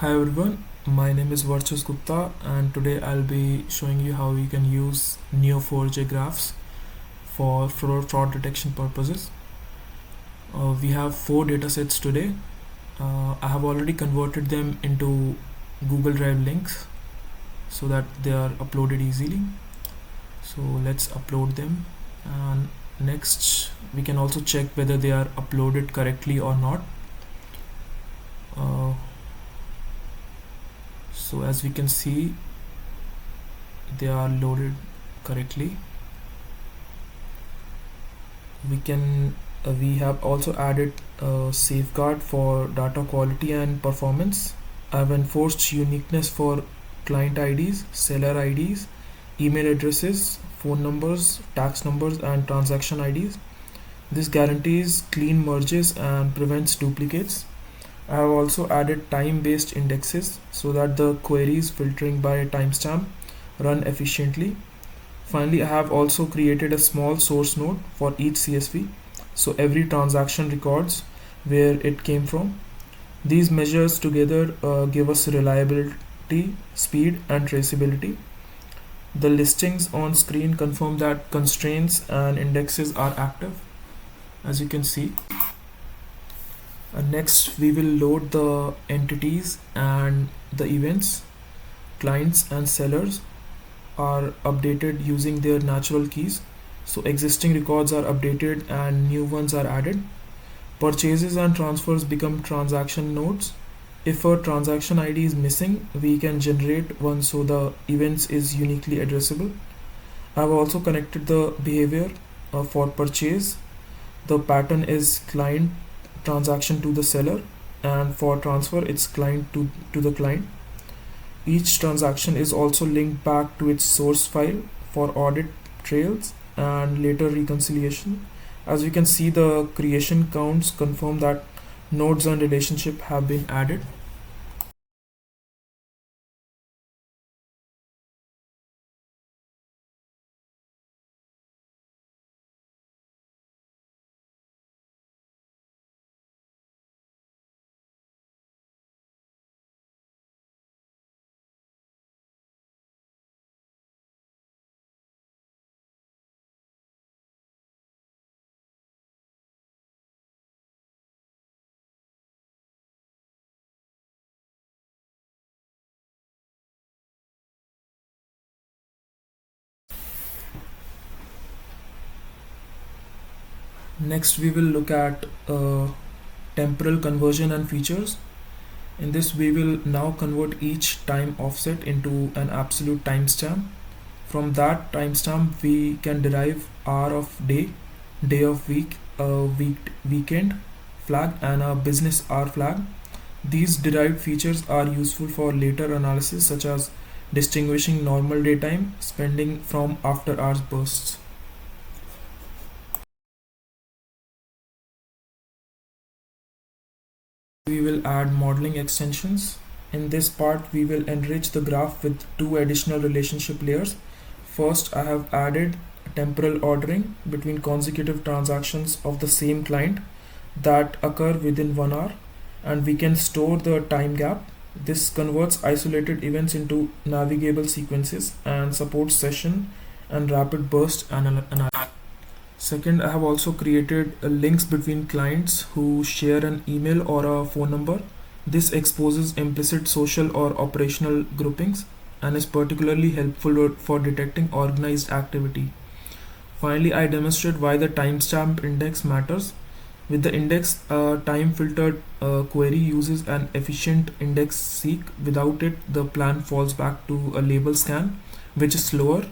Hi everyone, my name is Varchasv Gupta and today I'll be showing you how you can use Neo4j graphs for fraud detection purposes. We have 4 datasets today. I have already converted them into Google Drive links so that they are uploaded easily. So let's upload them, and next we can also check whether they are uploaded correctly or not. Uh, so as we can see, they are loaded correctly. We have also added a safeguard for data quality and performance. I've enforced uniqueness for client IDs, seller IDs, email addresses, phone numbers, tax numbers, and transaction IDs. This guarantees clean merges and prevents duplicates. I have also added time-based indexes so that the queries filtering by timestamp run efficiently. Finally, I have also created a small source node for each CSV, so every transaction records where it came from. These measures together give us reliability, speed, and traceability. The listings on screen confirm that constraints and indexes are active, as you can see. Next, we will load the entities and the events. Clients and sellers are updated using their natural keys. So existing records are updated and new ones are added. Purchases and transfers become transaction nodes. If a transaction ID is missing, we can generate one so the events is uniquely addressable. I've also connected the behavior for purchase. The pattern is client transaction to the seller, and for transfer it's client to the client. Each transaction is also linked back to its source file for audit trails and later reconciliation. As you can see, the creation counts confirm that nodes and relationship have been added. Next, we will look at temporal conversion and features. In this, we will now convert each time offset into an absolute timestamp. From that timestamp, we can derive hour of day, day of week, weekend flag, and a business hour flag. These derived features are useful for later analysis, such as distinguishing normal daytime spending from after hours bursts. We will add modeling extensions. In this part, we will enrich the graph with two additional relationship layers. First, I have added temporal ordering between consecutive transactions of the same client that occur within 1 hour, and we can store the time gap. This converts isolated events into navigable sequences and supports session and rapid burst analysis. Second, I have also created links between clients who share an email or a phone number. This exposes implicit social or operational groupings and is particularly helpful for detecting organized activity. Finally, I demonstrate why the timestamp index matters. With the index, a time filtered query uses an efficient index seek. Without it, the plan falls back to a label scan, which is slower.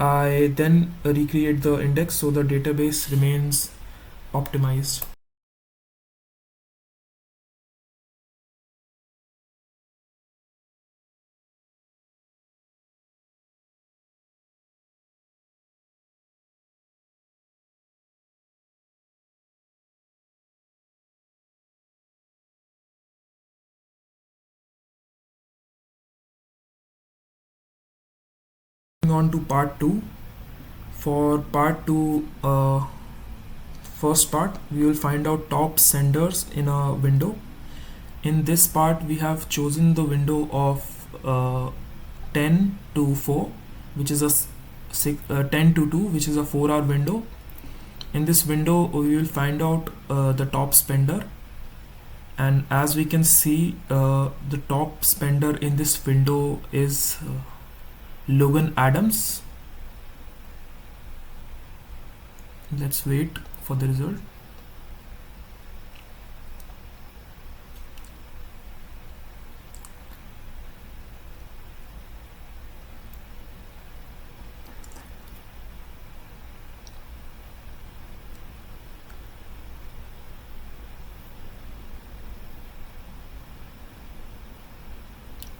I then recreate the index so the database remains optimized. Moving on to part 2. For part 2, first part, we will find out top senders in a window. In this part, we have chosen the window of 10 to 4, which is 10 to 2, which is a 4-hour window. In this window, we will find out the top spender, and as we can see, the top spender in this window is Logan Adams. Let's wait for the result.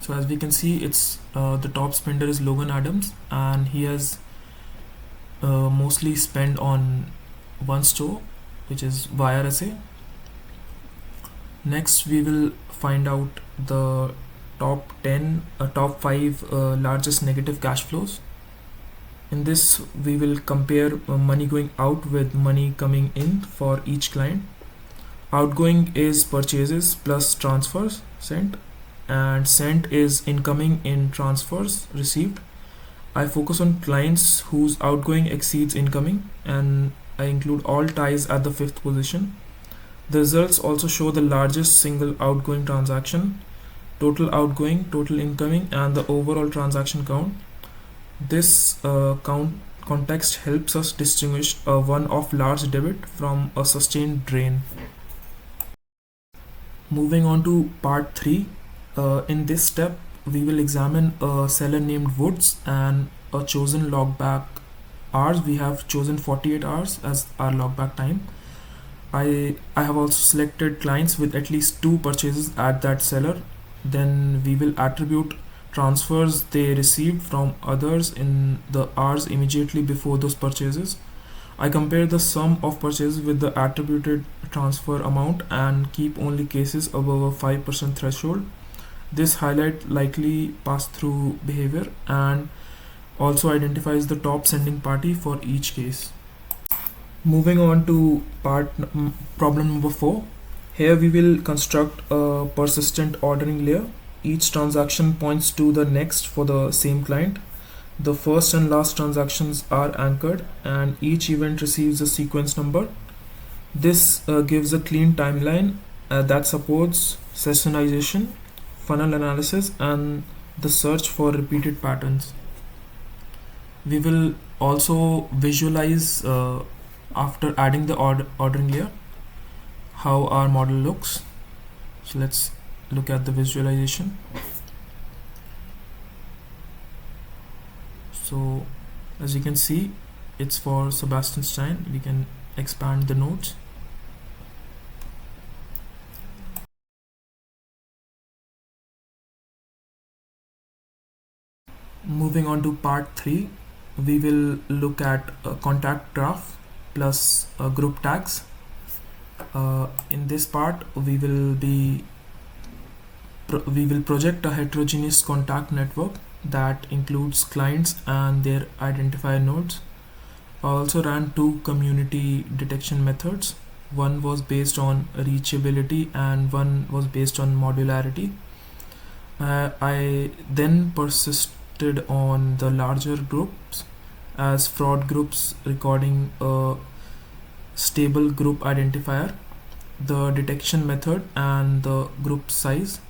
So as we can see, it's the top spender is Logan Adams, and he has mostly spent on one store, which is Varchasv. Next, we will find out the top 5 largest negative cash flows. In this, we will compare money going out with money coming in for each client. Outgoing is purchases plus transfers sent, and sent is incoming in transfers received. I focus on clients whose outgoing exceeds incoming, and I include all ties at the 5th position. The results also show the largest single outgoing transaction, total outgoing, total incoming, and the overall transaction count. This context helps us distinguish a one-off large debit from a sustained drain. Moving on to part 3. In this step, we will examine a seller named Woods and a chosen logback hours. We have chosen 48 hours as our logback time. I have also selected clients with at least 2 purchases at that seller. Then we will attribute transfers they received from others in the hours immediately before those purchases. I compare the sum of purchases with the attributed transfer amount and keep only cases above a 5% threshold. This highlights likely pass-through behavior and also identifies the top sending party for each case. Moving on to problem number 4. Here we will construct a persistent ordering layer. Each transaction points to the next for the same client. The first and last transactions are anchored, and each event receives a sequence number. This gives a clean timeline that supports sessionization, funnel analysis, and the search for repeated patterns. We will also visualize after adding the ordering layer how our model looks. So let's look at the visualization. So as you can see, it's for Sebastian Stein. We can expand the nodes. Moving on to part 3, we will look at a contact graph plus group tags. In this part, we will project a heterogeneous contact network that includes clients and their identifier nodes. I also ran 2 community detection methods. One was based on reachability and one was based on modularity. I then persisted on the larger groups as fraud groups recording a stable group identifier, the detection method, and the group size.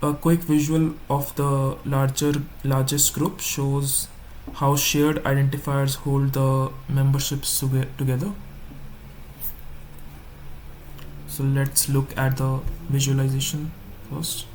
A quick visual of the largest group shows how shared identifiers hold the memberships together. So let's look at the visualization first.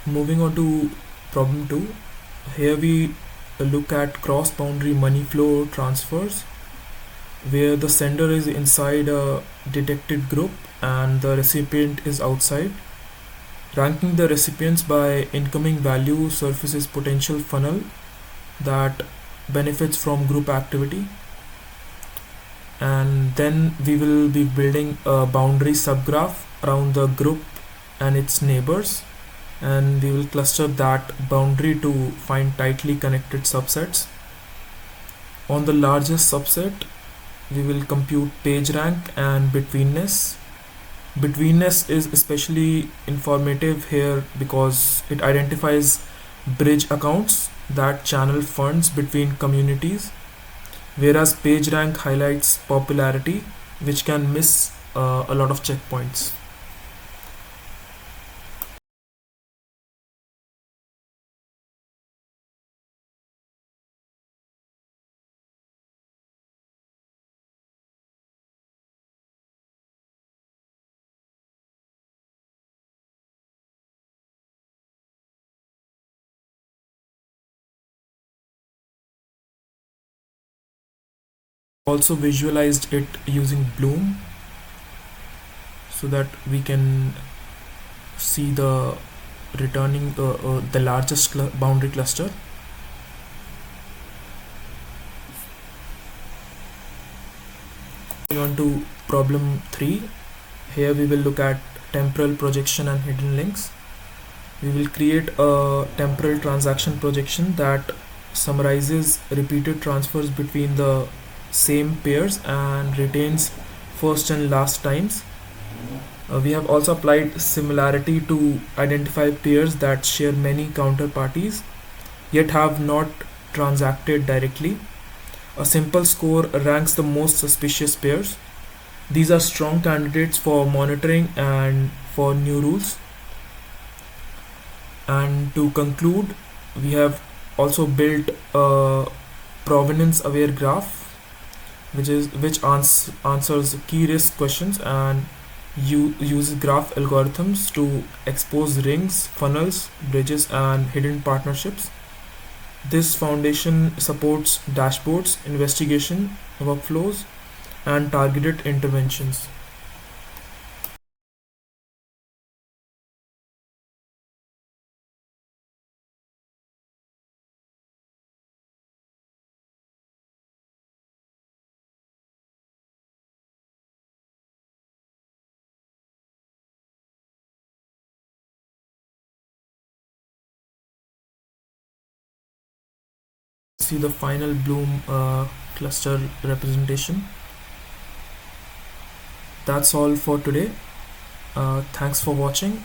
Moving on to problem 2. Here we look at cross-boundary money flow transfers where the sender is inside a detected group and the recipient is outside. Ranking the recipients by incoming value surfaces potential funnel that benefits from group activity. And then we will be building a boundary subgraph around the group and its neighbors, and we will cluster that boundary to find tightly connected subsets. On the largest subset, we will compute page rank and betweenness. Betweenness is especially informative here because it identifies bridge accounts that channel funds between communities, whereas PageRank highlights popularity, which can miss a lot of checkpoints. Also visualized it using Bloom so that we can see the returning the largest boundary cluster. Moving on to problem 3. Here we will look at temporal projection and hidden links. We will create a temporal transaction projection that summarizes repeated transfers between the same pairs and retains first and last times. We have also applied similarity to identify pairs that share many counterparties yet have not transacted directly. A simple score ranks the most suspicious pairs. These are strong candidates for monitoring and for new rules. And to conclude, we have also built a provenance aware graph which answers key risk questions and uses graph algorithms to expose rings, funnels, bridges, and hidden partnerships. This foundation supports dashboards, investigation, workflows, and targeted interventions. See the final Bloom cluster representation. That's all for today. Thanks for watching.